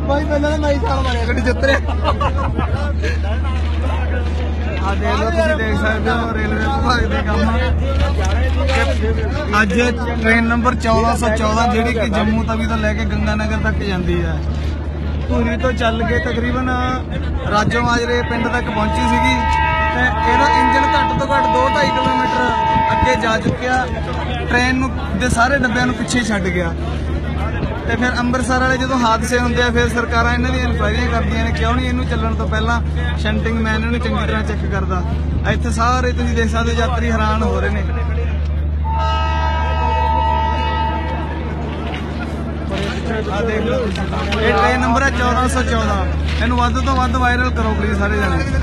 भाई पहले ना मैं छाल मारिया गड्डी जित रहे देख लो तुसीं देख सकते हो रेलवे विभाग के काम। अज ट्रेन नंबर 1414 जिहड़ी कि जम्मू तवी तो लैके गंगानगर तक जाती है, धूरी तो चल के तकरीबन राजो माजरे पिंड तक पहुंची सीगी ते इहदा इंजन घट तो घट 2-2.5 किलोमीटर अगे जा चुकिया। ट्रेन दे सारे डब्बिਆਂ ਨੂੰ पिछे छड्ड गया। तो फिर अंमृतसर वाले जो हादसे होंगे फिर सरकार इन्हों दी इनक्वायरियां करदियां ने क्यों नहीं इनू चलण तो पहला शंटिंग मैन इन्हू चंगी तरह चेक करता। इत्थे सारे तुसीं देख सकते यात्री हैरान हो रहे हैं। देख लो ये ट्रेन नंबर है 1414, इनू वध तो वध वायरल करो प्लीज सारे जने।